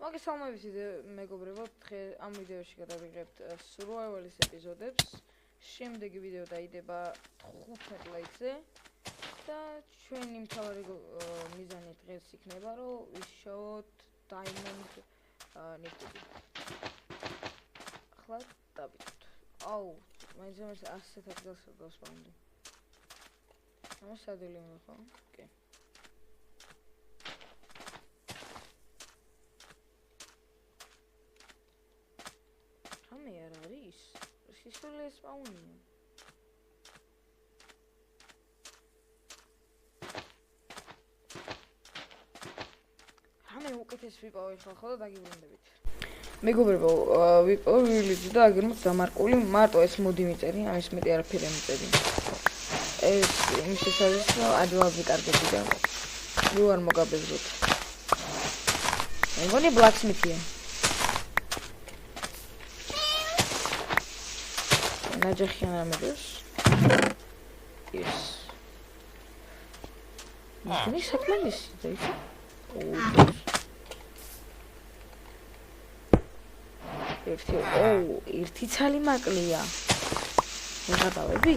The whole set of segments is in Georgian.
მოგესალმებით მეგობრებო, ამ ვიდეოში გადავიღებთ survival-ის ეპიზოდებს. შემდეგი ვიდეო დაიდება 15 ლაიქზე და ჩვენი მთავარი მიზანი დღეს იქნება, რომ ვიშოვოთ diamond ნივთები. ახლა დავიწყოთ. აუ, მაინც ასეთ ადგილს დავსვამდი. ამას ადვილი უნდა ხო? ოკეი. რამე არ არის? სისულე სპაუნია. რამე უკეთეს ვიპოვე ხო და დაგიბრუნდებით. მეგობრებო, ვიპოვე და აგერმოთ დამარკული, მარტო ეს მოდი მიწერი, ამის მეტი არაფერი მიწერი. ეს იმის შესაძლოა, რომ ადვილად ვიკარგები და რო არ მოგაბეზროთ. მეგონი blacksmith-ია. ნაჯახიან ამედოს. ეს. მგონი საკმარისი და იცი? ერთი ცალი მაკლია. მოგატავები?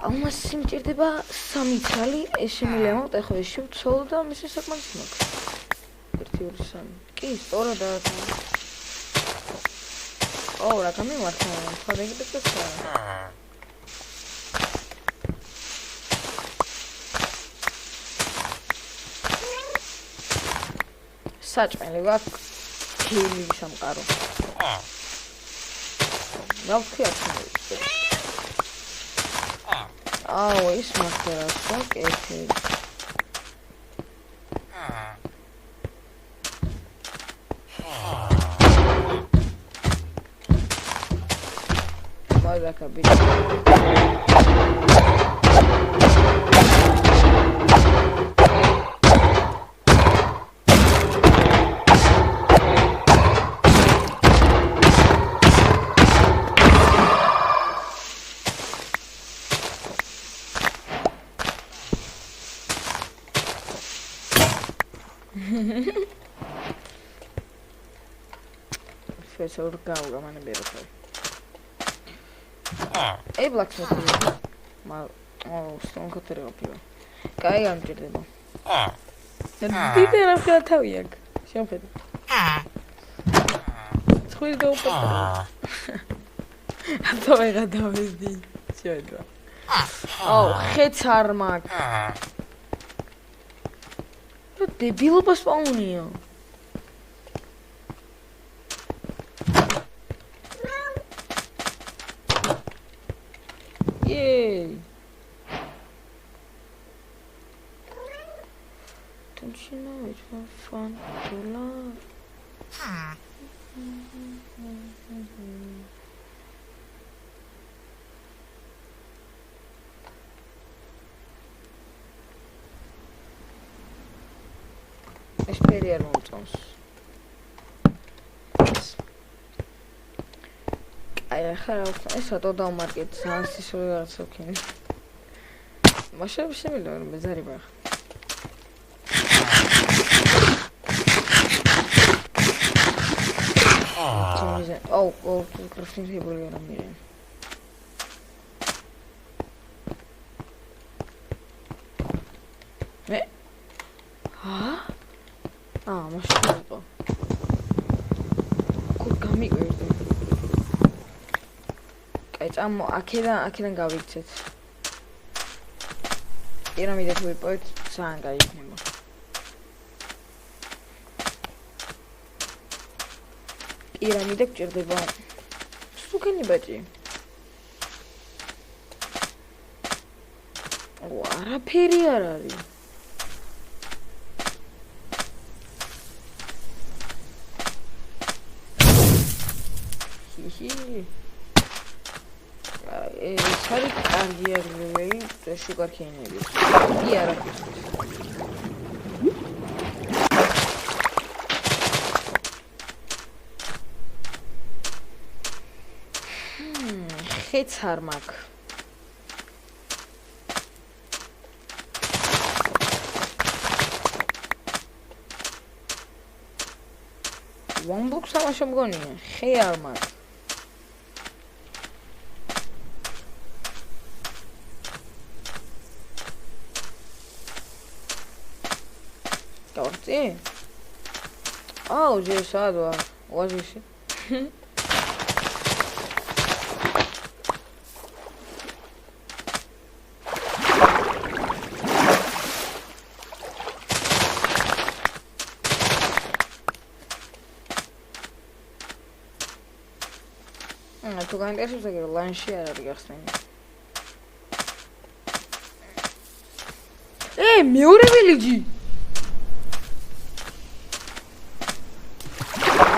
ამას სიმჭირდება 3 ცალი, ეს შემიძლია მოვტეხო, ეს შევცოლო და მისი საკმარისი მაქვს. 1 2 3. კი, სწორადაა. რა გამიმართა, ხოდეგებს და საჭმელი გვაქვს ფილმი სამყარო. დავქია თქო. ის მაგერასო, კეთილი. Rakabit. Professor Gauga mane berotoi. Ei blacksmith. Stone cutter opio. Kai amჭირდება. დიდერა ხათავია. შემხედე. ცხვილ დაუპატარა. ათო ეგა დავედი. შეიძლება. ხეც არ მაქვს. რა დებილობა სპაუნია. Yay! Don't you know it was fun to love? Esperiamo entonces. ეს რატო დავმარკეთ სანსისული რაღაცა ვქენი. მაშინ შემიძლია რომ მეზარი ბახ. კრაფტინგებული არ ამირენ. მე? მაშინ ვიყო. კურ გამიგვერდი. Am აქედან გავიქცეთ. პირამიდა თუ ვიპოვეთ, ძალიან გაიქნება. პირამიდა გჭირდება. სუკენი ბაჭი. არაფერი არ არის. Sorry, I'm here really the sugar cane. Here. It's harmak. One block სამაშო მგონია. ხე არ მაქვს. გავხდი? აუ, ჯესადვა. ვაზიში. თუ გაინტერესებს ეგრე ლანში არ არის გახსნილი. მეორე ვილიჯი.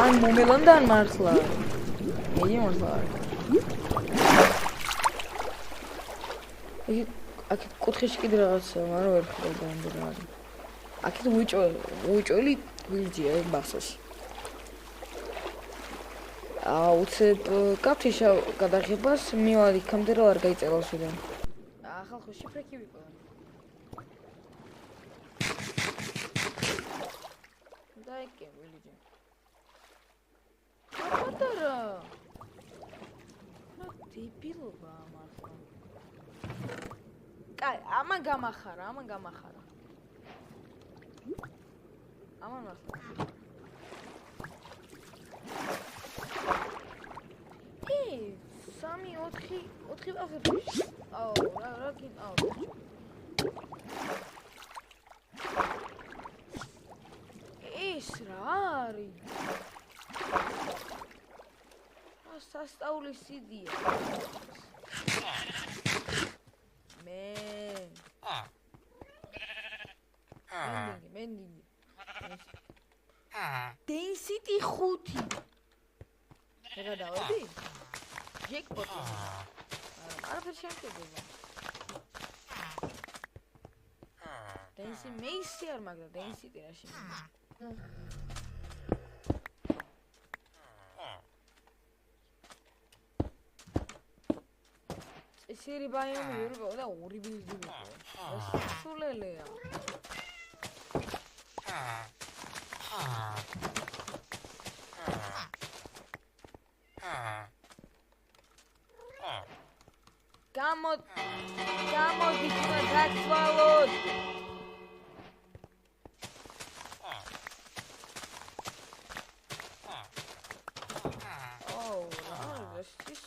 ან მომელანდან მართლა. იგი მართლა. აქ კუთხეში კიდე რაღაცაა, მაგრამ ვერ ხედავ გამდე რა არის. აქეთ უჭველი ვილიჯია ეგ მასაში. უცებ კაფეში გადაღებას მივალ იქამდე რომ არ გაიწელოს უდან. ახალ შიფრები ვიყო. დაიკე ვილიჯი. პატარა. რა დებილობა მართლა. კაი, ამან გამახარა. ამან მართლა. 3-4 აღებაში. აუ, რა გინ, აუ. ეს რა არის? სასწაულის სიდია. მენდინგი. Density 5. რა დავედი? ჯეკპოტი. არაფერ შემკედება. Density მეისი არ მაგდა, Density რა შემკედება. ესერი ბაიომი ვერბო და ორი ბილდი ვიყო. სულელეა. გამოდი დაცვალოთ.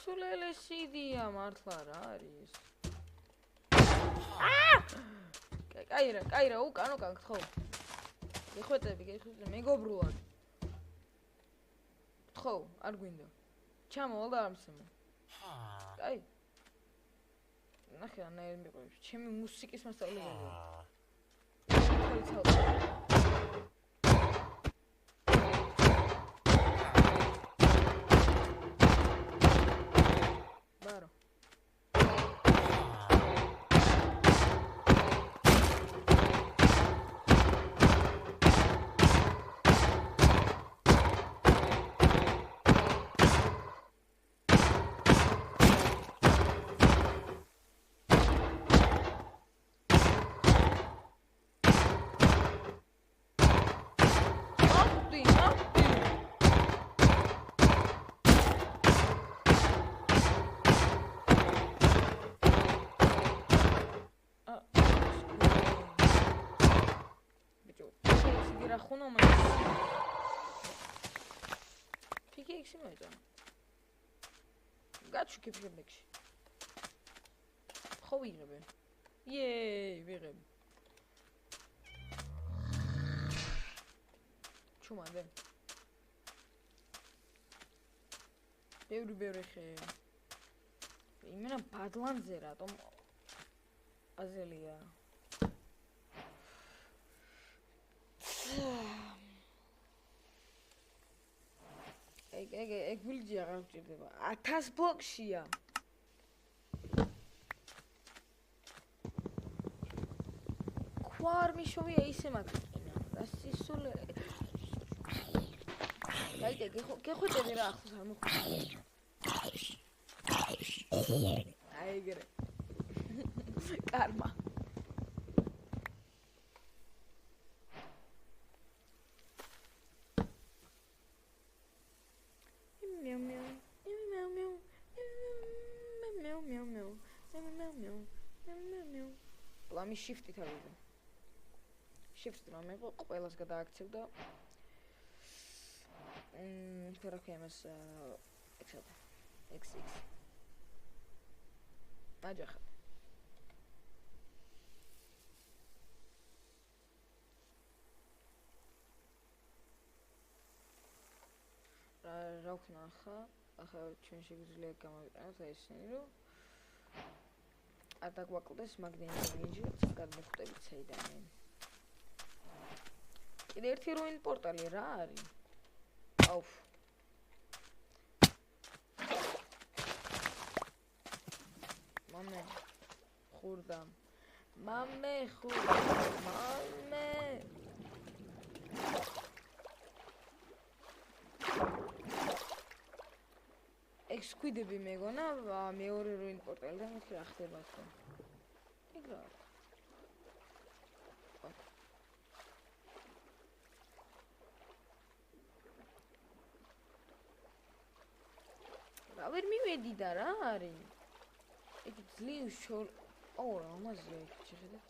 სულელე სიდია მართლა რა არის? კაირა, უკან გთხოვ. გეხვეტები, მეგობრულად. გთხოვ, არ გვინდა. ჩამოვალ და არ მისმენ. კაი. ნახე, ნაირი მიყვებს. ჩემი მუსიკის მასწავლებელია. Baro. ხუნო მას ფიქექსი მოეწა გაჩუქებ შემდეგში ხო ვიღებენ ვიღებ ჩუმადე ბევრი ხე იმენა ბადლანზე რატომ აზელია ეგ ვილიჯი აღარ გვჭირდება 1000 ბლოკშია ქვარ მიშოვია ისე მაკინა რა სისულე გაიგე გეხვეწები რა ახლოს არ მოხვდა აიგერე კარმა ამის shift-ით ავიღე. Shift-ით რომ მეყო ყველას გადააქცევ და რა ქვია მას XX. აჯახა. რა ვქნა ახლა ჩვენ შეგვიძლია გამოვიყენოთ აი ესენი რომ არ დაგვაკლდეს მაგნიტური ნინჯაც გადმოხვდებით საიდანვე. კიდე ერთი რუინ პორტალი რა არის? აუფ. მამე ხურდა. მამე. ექსკვიდები მეგონა მეორე რუინ პორტალიდან მეთქი რა ხდება ხო? ეგ რა. რა ვერ მივედი და რა არის? ეგ ძლივს შორ რა ამაზე შეხედეთ.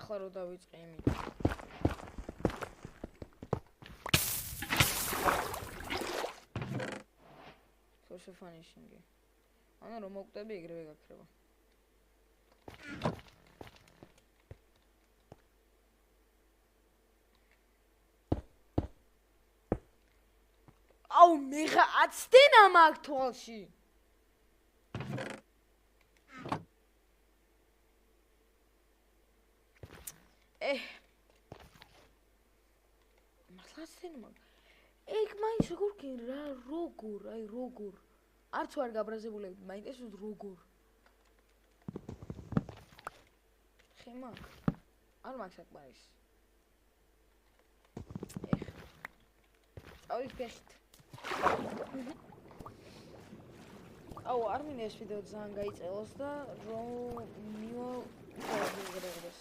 ახლა რო დავიწყე იმით. social finishing-ი. ანუ რომ მოვკვდები ეგრევე გაქრება. აუ მეხა აცდენა მაგ თვალში. მართლაცენ მაგ ეგ მაინც როგორ არც ვარ გაბრაზებულები მაინტერესებს როგორ ხემა არ მაქვს საკმარის წავით ფეხით აუ არ მინდა ეს ვიდეო ძალიან გაიწყელოს და რომ მივაღებდეს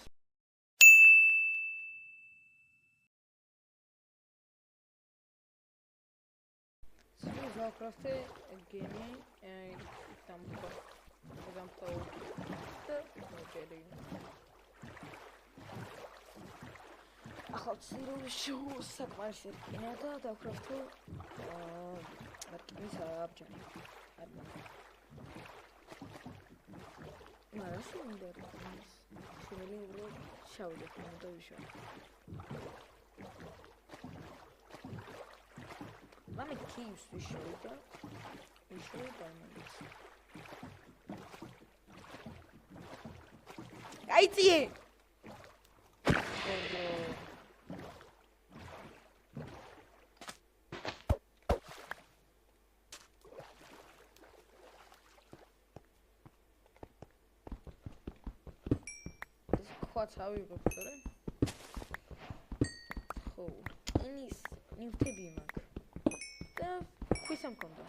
Warcraft game tampo ახლა ცირუში საკმარისი რკინა და დავკრაფტო რკინის აბჯენი არა შეიძლება შეიძლება უბრალოდ შავი და ვიშო Mami keeps the shoulder. We show diamonds. I see it. What's how you go for it? Oh, Inis, new TV man. Quisam conta.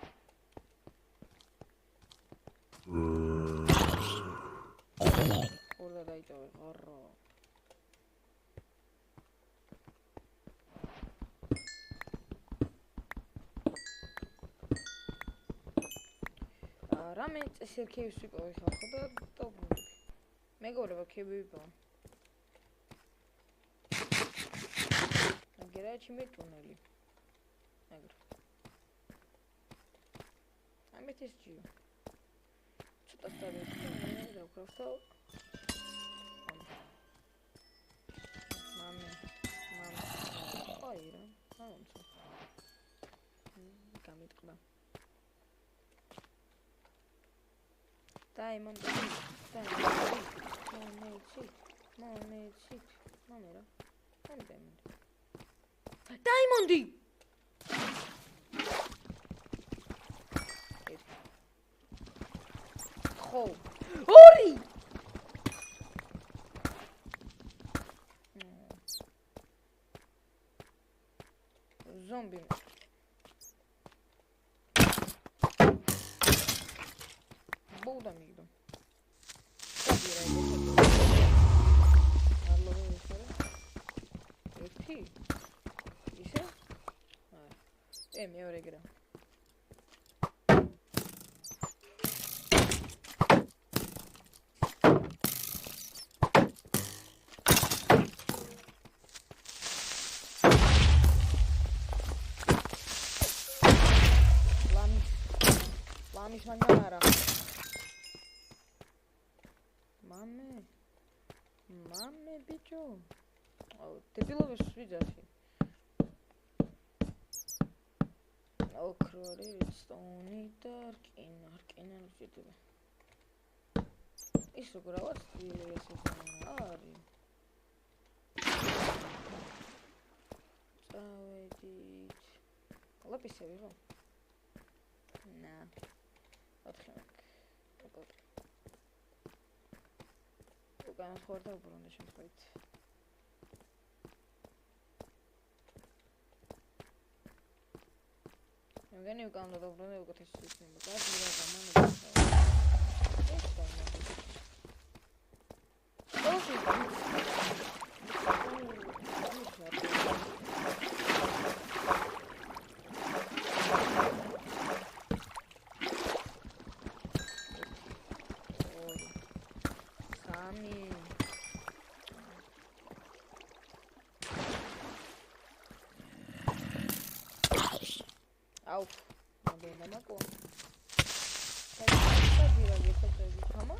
Ora dai to horro. Rame წესერქევის ვიპოვე ხალხო და დავბრუნდი. მეგობრებო, ქებიო. აგერაჩი მე ტუნელი. აგერ. ამეთის ჯიო. ცოტა დავიქნა, დავკრაფტო. მამე. აირა. აუნცო. გამიტყდა. Diamond. Diamond. Oh. Ori. Zom ზომბი. ბოუდა მიგდო. საბირა ეგეთები. არლო ისე. ერთი. ისე? არა. მეორე გრა. Lamis mangiare. Mamme, bicho. Oh, te piloves sviđati. Okrori, stoni, arkinar, čitube. Isto gravac ili je se ari. Staviti. Lepi se bilo. Na. Otkljunak. Uganas horda ubrunda ćemo spojiti. Evgeni ugamda da ubrunda ugatać se s njim. Gledaj mi da ga manje da Ništa ne. Ovo su Au, ma bene, ma come? Come on,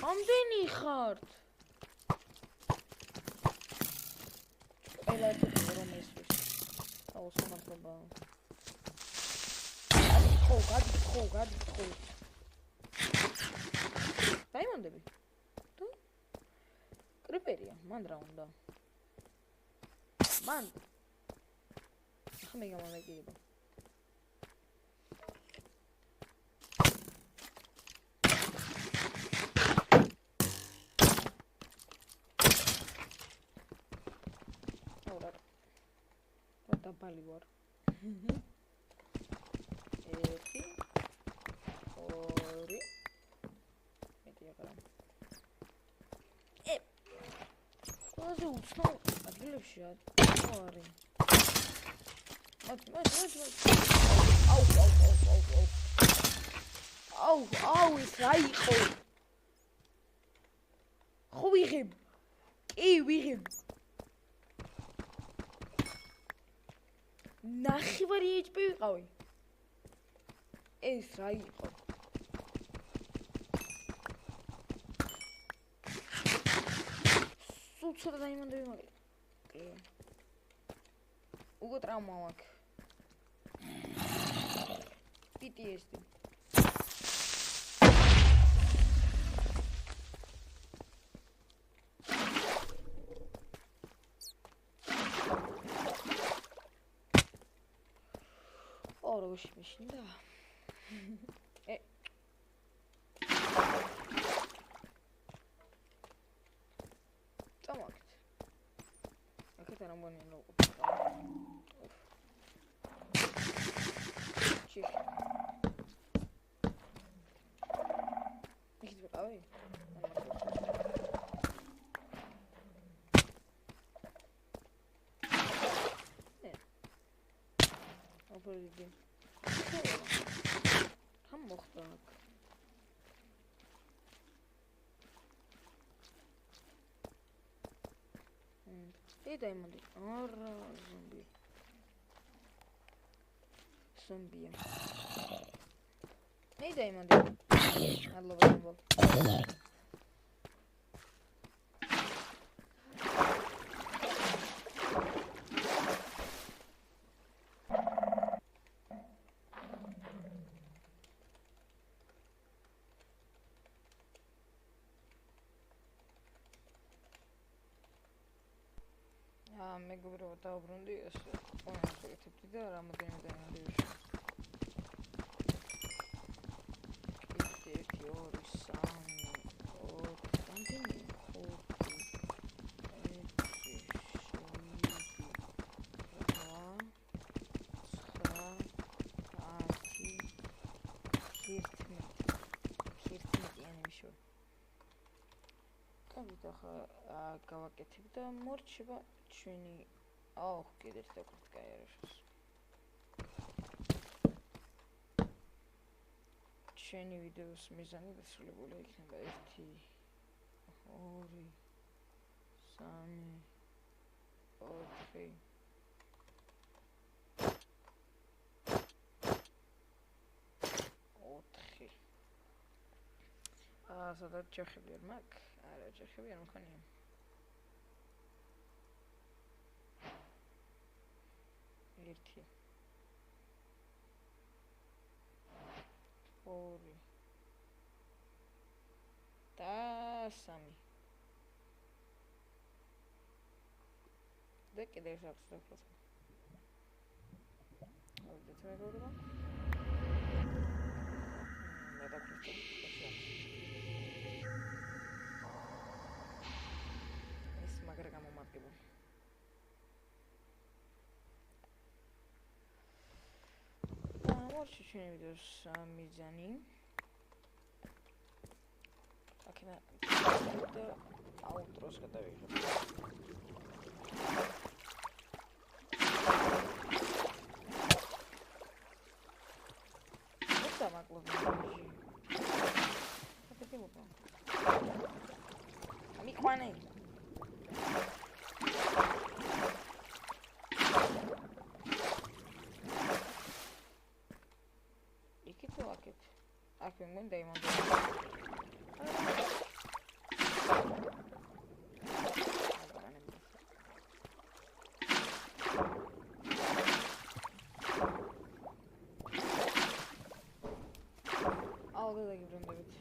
I'm doing hard. I like to do Rome's fish. I was so much about. Got it. Diamond, baby. Creeperia, man round. Man. Mega man like it. What a palivor. Eti. Ori. Eti yakaram. Quase uçsam. Adilevşi ya. Ori. At. Au, İsrail. خویخیم. ویخیم. ნახევარი HP ვიყავი. ეს რა იყო? სულ ცოტა დაიმანდები მაგრამ. უკვე ტრავმა მაქვს. PTSD. Oroş peşinde. Tamam. Hakikaten bunu ne oldu? Çık. Hiç bir abi. Ne? Böyle Tam moxtaq. Ey diamond. Ara zombi. Ey diamond. Allah Allah. მეგობრებო დაუბრუნდი ეს ყველას ეკეთებდი და რამოდენიმე დაიმანდები ერთი, ორი, სამი, ოთხი, რამდენი? ხუთი, ექვსი, შვიდი, რვა, და ახლა გავაკეთებ და მორჩება ჩვენი კიდე ერთი დავკრით კაი არის. ჩვენი ვიდეოს მიზანი დასრულებული იქნება 1 2 3 4 სადაც ჯახები არ მაქვს? არა, ჯახები არ მქონია. ერთი. ორი. და სამი. და კიდევ ერთ აქვს დავკროთ. ავიდეთ მეგობრებო. და დავკროთ. მაგრამ გამომადგებული. მორჩი ჩვენი ვიდეოს მიზანი. აქედა და აუტროს გადავიღებ. და მადლობა. მიყვანე. აქ მეგონი დაიმონდა. აუდა დაგიბრუნდებით.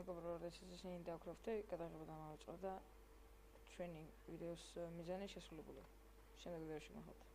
მეგობრო, როდესაც ისინი დავკროვდე, გადაღება დამავიწყდა და ჩვენი ვიდეოს მიზანი შესრულებულია. შემდეგ ვიდეოში მოხდეთ.